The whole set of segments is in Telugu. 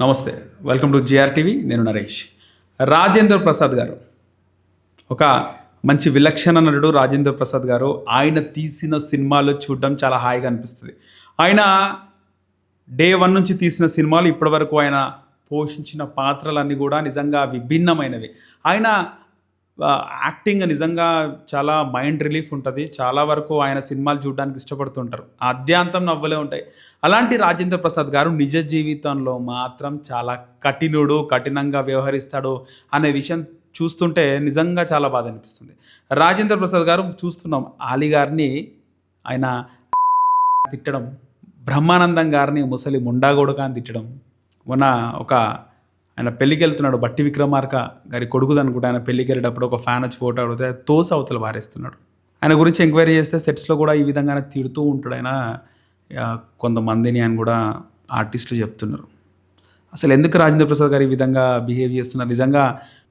నమస్తే, వెల్కమ్ టు జిఆర్ టీవీ. నేను నరేష్. రాజేంద్ర ప్రసాద్ గారు ఒక మంచి విలక్షణ నటుడు. రాజేంద్ర ప్రసాద్ గారు ఆయన తీసిన సినిమాలు చూడడం చాలా హాయిగా అనిపిస్తుంది. ఆయన డే 1 నుంచి తీసిన సినిమాలు ఇప్పటి వరకు ఆయన పోషించిన పాత్రలన్నీ కూడా నిజంగా విభిన్నమైనవి. ఆయన యాక్టింగ్ నిజంగా చాలా మైండ్ రిలీఫ్ ఉంటుంది. చాలా వరకు ఆయన సినిమాలు చూడడానికి ఇష్టపడుతుంటారు. ఆద్యాంతం నవ్వులే ఉంటాయి. అలాంటి రాజేంద్ర ప్రసాద్ గారు నిజ జీవితంలో మాత్రం చాలా కఠినంగా వ్యవహరిస్తాడు అనే విషయం చూస్తుంటే నిజంగా చాలా బాధ అనిపిస్తుంది. రాజేంద్ర ప్రసాద్ గారు చూస్తున్నాం, ఆలీ గారిని ఆయన తిట్టడం, బ్రహ్మానందం గారిని ముసలి ముండాగొడక అని తిట్టడం. మొన్న ఆయన పెళ్ళికి వెళ్తున్నాడు, బట్టి విక్రమార్క గారి కొడుకుది అనుకుంటే. ఆయన పెళ్ళికి వెళ్ళేటప్పుడు ఒక ఫ్యాన్ వచ్చి ఫోటో అడిగితే తోసి అవతల పారేస్తున్నాడు. ఆయన గురించి ఎంక్వైరీ చేస్తే సెట్స్లో కూడా ఈ విధంగానే తిడుతూ ఉంటాడు ఆయన. కొంతమందిని ఆయన కూడా ఆర్టిస్టులు చెప్తున్నారు. అసలు ఎందుకు రాజేంద్ర ప్రసాద్ గారు ఈ విధంగా బిహేవ్ చేస్తున్నారు? నిజంగా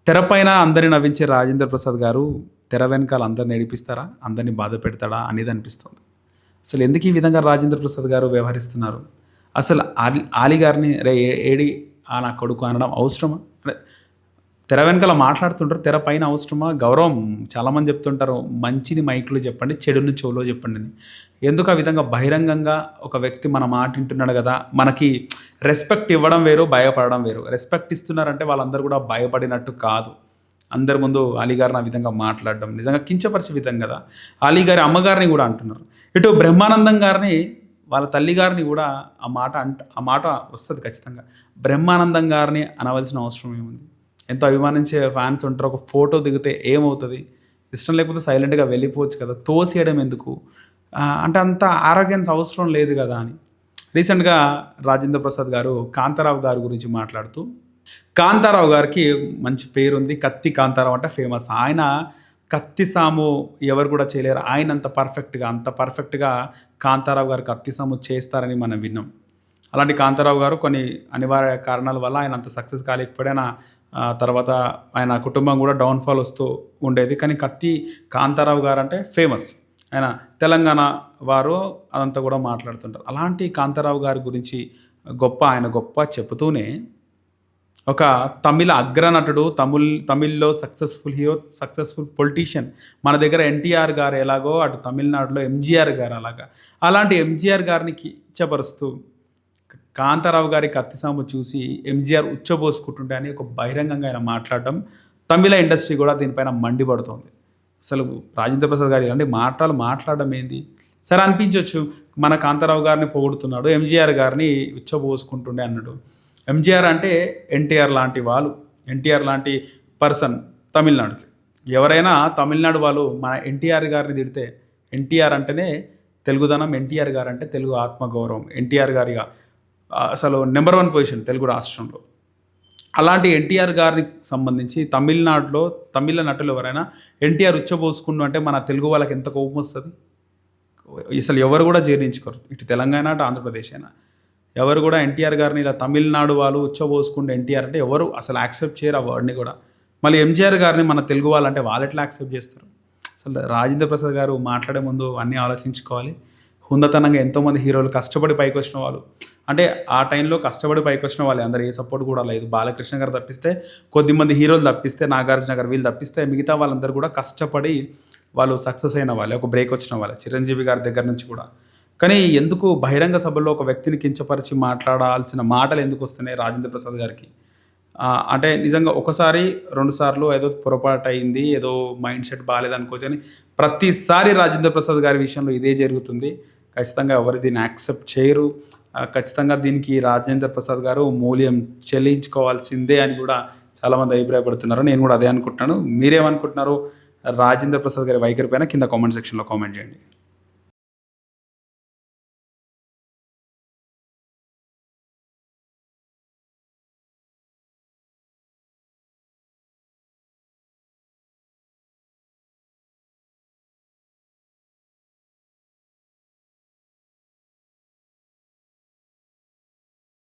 తెరపైన అందరిని నవ్వించే రాజేంద్ర ప్రసాద్ గారు తెర వెనకాల అందరిని ఏడిపిస్తారా, అందరినీ బాధ పెడతాడా అనేది అనిపిస్తుంది. అసలు ఎందుకు ఈ విధంగా రాజేంద్ర ప్రసాద్ గారు వ్యవహరిస్తున్నారు? అసలు ఆలీ గారిని ఏడి నా కొడుకు అనడం అవసరమా? తెర వెనకాల మాట్లాడుతుంటారు, తెర పైన అవసరమా? గౌరవం చాలామంది చెప్తుంటారు, మంచిని మైక్లో చెప్పండి, చెడుని చెవులో చెప్పండి అని. ఎందుకు ఆ విధంగా బహిరంగంగా ఒక వ్యక్తి మన మాట వింటున్నాడు కదా, మనకి రెస్పెక్ట్ ఇవ్వడం వేరు, భయపడడం వేరు. రెస్పెక్ట్ ఇస్తున్నారంటే వాళ్ళందరూ కూడా భయపడినట్టు కాదు. అందరి ముందు అలీ గారిని ఆ విధంగా మాట్లాడడం నిజంగా కించపరిచే విధం కదా. అలీ గారి అమ్మగారిని కూడా అంటున్నారు. ఇటు బ్రహ్మానందం గారిని, వాళ్ళ తల్లి గారిని కూడా ఆ మాట వస్తుంది ఖచ్చితంగా. బ్రహ్మానందం గారిని అనవలసిన అవసరం ఏముంది? ఎంతో అభిమానించే ఫ్యాన్స్ ఉంటారు. ఒక ఫోటో దిగితే ఏమవుతుంది? ఇష్టం లేకపోతే సైలెంట్గా వెళ్ళిపోవచ్చు కదా, తోసేయడం ఎందుకు అంటే అంత ఆరోగ్యాన్స్ అవసరం లేదు కదా అని. రీసెంట్గా రాజేంద్ర ప్రసాద్ గారు కాంతారావు గారి గురించి మాట్లాడుతూ, కాంతారావు గారికి మంచి పేరు ఉంది, కత్తి కాంతారావు అంటే ఫేమస్. ఆయన కత్తి సాము ఎవరు కూడా చేయలేరు, ఆయన అంత పర్ఫెక్ట్గా కాంతారావు గారు కత్తి సాము చేస్తారని మనం విన్నాం. అలాంటి కాంతారావు గారు కొన్ని అనివార్య కారణాల వల్ల ఆయన అంత సక్సెస్ కాలేకపోయినా తర్వాత ఆయన కుటుంబం కూడా డౌన్ఫాల్ వస్తూ ఉండేది. కానీ కత్తి కాంతారావు గారు అంటే ఫేమస్. ఆయన తెలంగాణ వారు అదంతా కూడా మాట్లాడుతుంటారు. అలాంటి కాంతారావు గారి గురించి ఆయన గొప్ప చెబుతూనే, ఒక తమిళ అగ్రనటుడు, తమిళ్లో సక్సెస్ఫుల్ హీరో, సక్సెస్ఫుల్ పొలిటీషియన్. మన దగ్గర ఎన్టీఆర్ గారు ఎలాగో అటు తమిళనాడులో ఎంజీఆర్ గారు అలాగా. అలాంటి ఎంజీఆర్ గారిని కించపరుస్తూ కాంతారావు గారి కత్తిసాము చూసి ఎంజీఆర్ ఉచ్చబోసుకుంటుంటే అని ఒక బహిరంగంగా ఆయన మాట్లాడడం, తమిళ ఇండస్ట్రీ కూడా దీనిపైన మండిపడుతోంది. అసలు రాజేంద్ర ప్రసాద్ గారు ఇలాంటి మాట్లాడడం ఏంది? సరే అనిపించవచ్చు, మన కాంతారావు గారిని పొగుడుతున్నాడు, ఎంజీఆర్ గారిని ఉచ్చబోసుకుంటుండే అన్నాడు. ఎంజీఆర్ అంటే ఎన్టీఆర్ లాంటి వాళ్ళు, ఎన్టీఆర్ లాంటి పర్సన్ తమిళనాడుకి. ఎవరైనా తమిళనాడు వాళ్ళు మన ఎన్టీఆర్ గారిని తిడితే, ఎన్టీఆర్ అంటేనే తెలుగుదనం, ఎన్టీఆర్ గారు అంటే తెలుగు ఆత్మగౌరవం, ఎన్టీఆర్ గారిగా అసలు నెంబర్ 1 పొజిషన్ తెలుగు రాష్ట్రంలో. అలాంటి ఎన్టీఆర్ గారికి సంబంధించి తమిళనాడులో తమిళ నటులు ఎవరైనా ఎన్టీఆర్ ఉచ్చబోసుకుంటూ అంటే మన తెలుగు వాళ్ళకి ఎంత కోపం వస్తుంది? అసలు ఎవరు కూడా జీర్ణించుకోరు, ఇటు తెలంగాణ అటు ఆంధ్రప్రదేశ్ అయినా. ఎవరు కూడా ఎన్టీఆర్ గారిని ఇలా తమిళనాడు వాళ్ళు ఉచ్చబోసుకుంటే ఎన్టీఆర్ అంటే ఎవరు అసలు యాక్సెప్ట్ చేయరు ఆ వర్డ్ని కూడా. మళ్ళీ ఎంజీఆర్ గారిని మన తెలుగు వాళ్ళంటే వాళ్ళు ఎట్లా యాక్సెప్ట్ చేస్తారు? అసలు రాజేంద్ర ప్రసాద్ గారు మాట్లాడే ముందు అన్నీ ఆలోచించుకోవాలి. హుందతనంగా ఎంతోమంది హీరోలు కష్టపడి పైకి వచ్చిన వాళ్ళు, అంటే ఆ టైంలో కష్టపడి పైకి వచ్చిన వాళ్ళు అందరూ, ఏ సపోర్ట్ కూడా లేదు. బాలకృష్ణ గారు తప్పిస్తే, కొద్దిమంది హీరోలు తప్పిస్తే, నాగార్జున గారు వీళ్ళు తప్పిస్తే, మిగతా వాళ్ళందరూ కూడా కష్టపడి వాళ్ళు సక్సెస్ అయిన వాళ్ళే, ఒక బ్రేక్ వచ్చిన వాళ్ళే, చిరంజీవి గారి దగ్గర నుంచి కూడా. కానీ ఎందుకు బహిరంగ సభల్లో ఒక వ్యక్తిని కించపరిచి మాట్లాడాల్సిన మాటలు ఎందుకు వస్తున్నాయి రాజేంద్ర ప్రసాద్ గారికి? అంటే నిజంగా ఒకసారి 2 సార్లు ఏదో పొరపాటు అయింది, ఏదో మైండ్ సెట్ బాగాలేదనుకోవచ్చు, అని ప్రతిసారి రాజేంద్ర ప్రసాద్ గారి విషయంలో ఇదే జరుగుతుంది. ఖచ్చితంగా ఎవరు దీన్ని యాక్సెప్ట్ చేయరు. ఖచ్చితంగా దీనికి రాజేంద్ర ప్రసాద్ గారు మూల్యం చెల్లించుకోవాల్సిందే అని కూడా చాలామంది అభిప్రాయపడుతున్నారు. నేను కూడా అదే అనుకుంటున్నాను. మీరేమనుకుంటున్నారు రాజేంద్ర ప్రసాద్ గారి వైఖరి పైన? కింద కామెంట్ సెక్షన్లో కామెంట్ చేయండి.